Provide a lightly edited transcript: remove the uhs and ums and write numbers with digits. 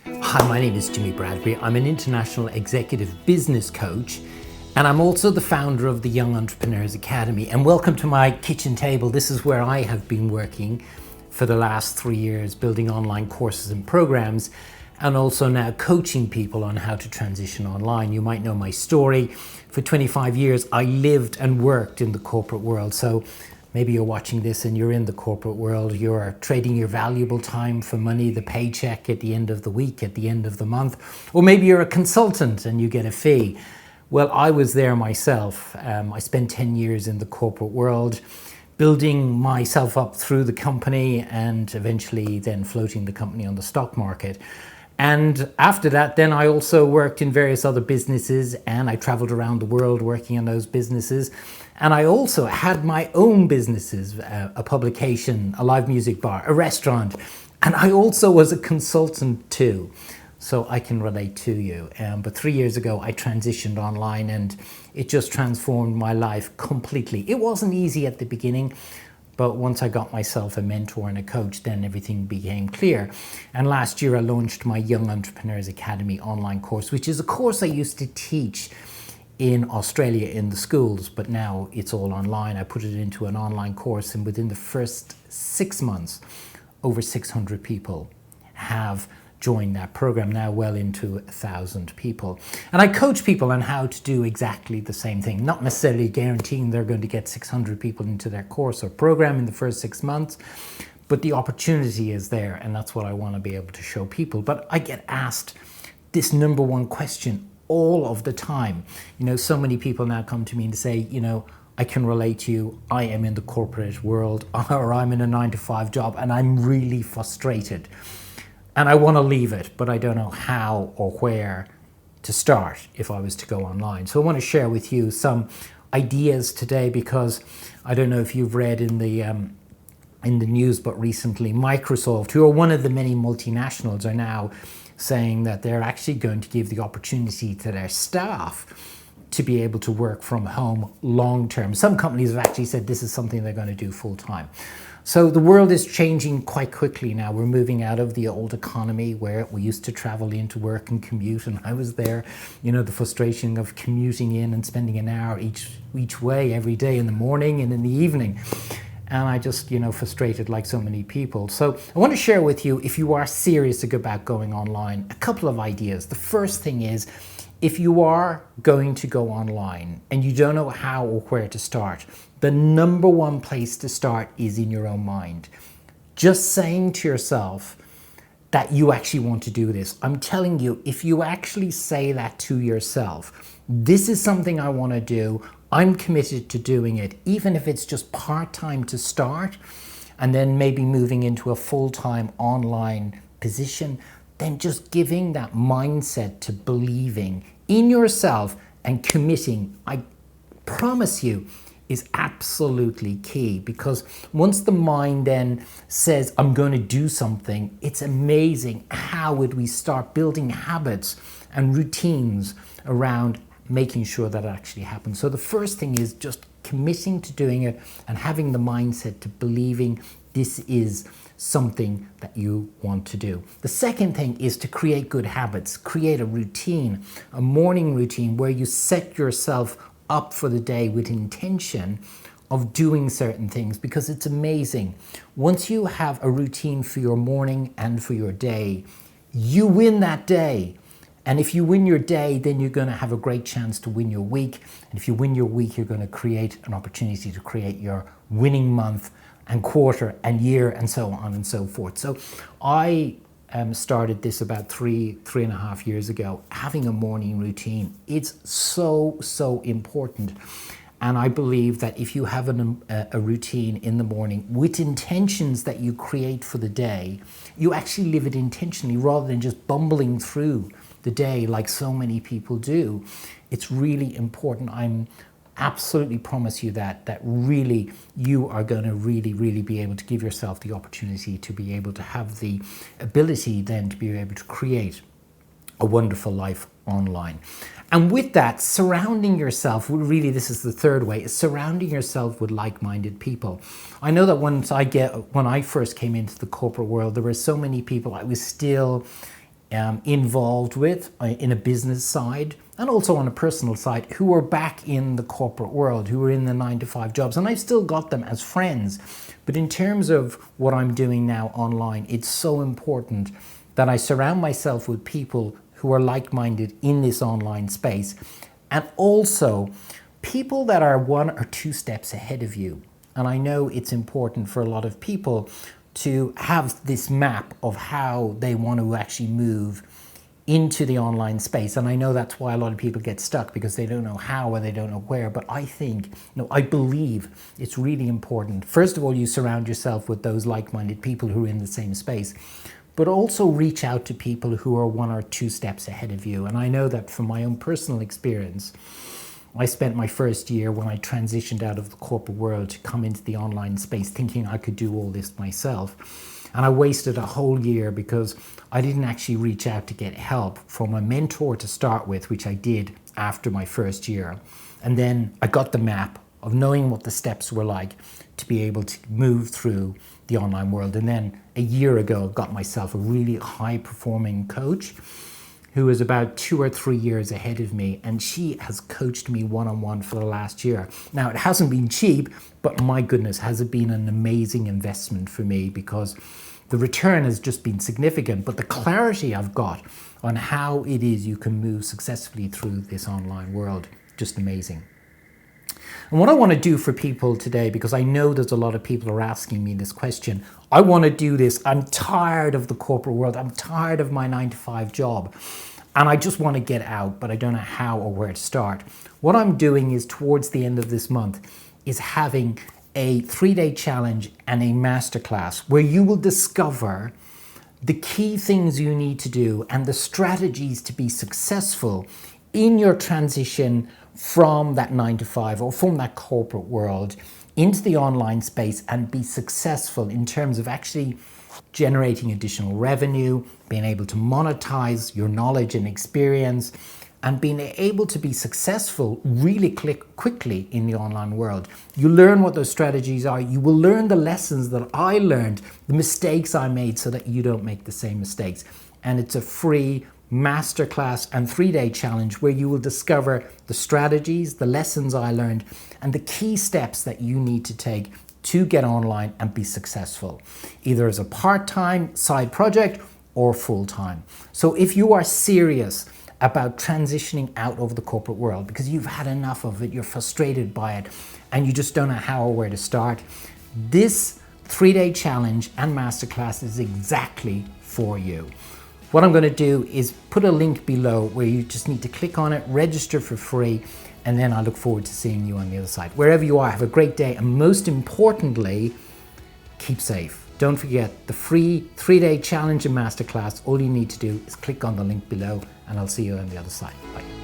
Hi, my name is Jimmi.Bradbury. I'm an international executive business coach, and I'm also the founder of the Young Entrepreneurs Academy. And welcome to my kitchen table. This is where I have been working for the last 3 years, building online courses and programs, and also now coaching people on how to transition online. You might know my story. For 25 years, I lived and worked in the corporate world. So maybe you're watching this and you're in the corporate world, you're trading your valuable time for money, the paycheck at the end of the week, at the end of the month, or maybe you're a consultant and you get a fee. Well, I was there myself. I spent 10 years in the corporate world, building myself up through the company and eventually then floating the company on the stock market. And after that, then I also worked in various other businesses and I traveled around the world working on those businesses. And I also had my own businesses, a publication, a live music bar, a restaurant. And I also was a consultant too. So I can relate to you. But 3 years ago, I transitioned online and it just transformed my life completely. It wasn't easy at the beginning, but once I got myself a mentor and a coach, then everything became clear. And last year I launched my Young Entrepreneurs Academy online course, which is a course I used to teach in Australia in the schools, but now it's all online. I put it into an online course, and within the first 6 months, over 600 people have joined that program, now well into 1,000 people. And I coach people on how to do exactly the same thing, not necessarily guaranteeing they're going to get 600 people into their course or program in the first 6 months, but the opportunity is there, and that's what I want to be able to show people. But I get asked this number one question all of the time. You know, so many people now come to me and say, you know, I can relate to you. I am in the corporate world, or I'm in a 9-to-5 job and I'm really frustrated and I want to leave it, but I don't know how or where to start if I was to go online. So I want to share with you some ideas today, because I don't know if you've read in the news, but recently Microsoft, who are one of the many multinationals, are now saying that they're actually going to give the opportunity to their staff to be able to work from home long term. Some companies have actually said this is something they're going to do full time. So the world is changing quite quickly now. We're moving out of the old economy where we used to travel into work and commute, and I was there, you know, the frustration of commuting in and spending an hour each way every day, in the morning and in the evening. And I just, you know, frustrated like so many people. So I want to share with you, if you are serious about going online, a couple of ideas. The first thing is, if you are going to go online and you don't know how or where to start, the number one place to start is in your own mind. Just saying to yourself that you actually want to do this. I'm telling you, if you actually say that to yourself, this is something I want to do, I'm committed to doing it, even if it's just part-time to start, and then maybe moving into a full-time online position, then just giving that mindset to believing in yourself and committing, I promise you, is absolutely key. Because once the mind then says, I'm going to do something, it's amazing how would we start building habits and routines around making sure that it actually happens. So the first thing is just committing to doing it and having the mindset to believing this is something that you want to do. The second thing is to create good habits, create a routine, a morning routine where you set yourself up for the day with intention of doing certain things, because it's amazing. Once you have a routine for your morning and for your day, you win that day. And if you win your day, then you're going to have a great chance to win your week. And if you win your week, you're going to create an opportunity to create your winning month and quarter and year and so on and so forth. So I started this about three and a half years ago, having a morning routine. It's so important. And I believe that if you have a routine in the morning with intentions that you create for the day, you actually live it intentionally rather than just bumbling through the day like so many people do. It's really important. I'm absolutely promise you that really you are going to really be able to give yourself the opportunity to be able to have the ability then to be able to create a wonderful life online. And with that, surrounding yourself, really this is the third way, is surrounding yourself with like-minded people. I know that when I first came into the corporate world, there were so many people, I was still involved with in a business side and also on a personal side who are back in the corporate world, who are in the 9-to-5 jobs. And I've still got them as friends. But in terms of what I'm doing now online, it's so important that I surround myself with people who are like-minded in this online space, and also people that are 1 or 2 steps ahead of you. And I know it's important for a lot of people to have this map of how they want to actually move into the online space. And I know that's why a lot of people get stuck, because they don't know how or they don't know where. But I think, I believe it's really important. First of all, you surround yourself with those like-minded people who are in the same space, but also reach out to people who are 1 or 2 steps ahead of you. And I know that from my own personal experience, I spent my first year when I transitioned out of the corporate world to come into the online space thinking I could do all this myself. And I wasted a whole year because I didn't actually reach out to get help from a mentor to start with, which I did after my first year. And then I got the map of knowing what the steps were like to be able to move through the online world. And then a year ago, got myself a really high-performing coach who is about 2 or 3 years ahead of me, and she has coached me one-on-one for the last year. Now, it hasn't been cheap, but my goodness, has it been an amazing investment for me, because the return has just been significant, but the clarity I've got on how it is you can move successfully through this online world, just amazing. And what I want to do for people today, because I know there's a lot of people who are asking me this question, I want to do this. I'm tired of the corporate world. I'm tired of my 9-to-5 job. And I just want to get out, but I don't know how or where to start. What I'm doing is, towards the end of this month, is having a 3-day challenge and a masterclass where you will discover the key things you need to do and the strategies to be successful in your transition from that 9-to-5 or from that corporate world into the online space, and be successful in terms of actually generating additional revenue, being able to monetize your knowledge and experience, and being able to be successful really quickly in the online world. You learn what those strategies are. You will learn the lessons that I learned, the mistakes I made, so that you don't make the same mistakes. And it's a free masterclass and 3-day challenge where you will discover the strategies, the lessons I learned, and the key steps that you need to take to get online and be successful, either as a part-time side project or full-time. So if you are serious about transitioning out of the corporate world because you've had enough of it, you're frustrated by it, and you just don't know how or where to start, this 3-day challenge and masterclass is exactly for you. What I'm going to do is put a link below where you just need to click on it, register for free, and then I look forward to seeing you on the other side. Wherever you are, have a great day, and most importantly, keep safe. Don't forget the free 3-day challenge and masterclass. All you need to do is click on the link below, and I'll see you on the other side. Bye.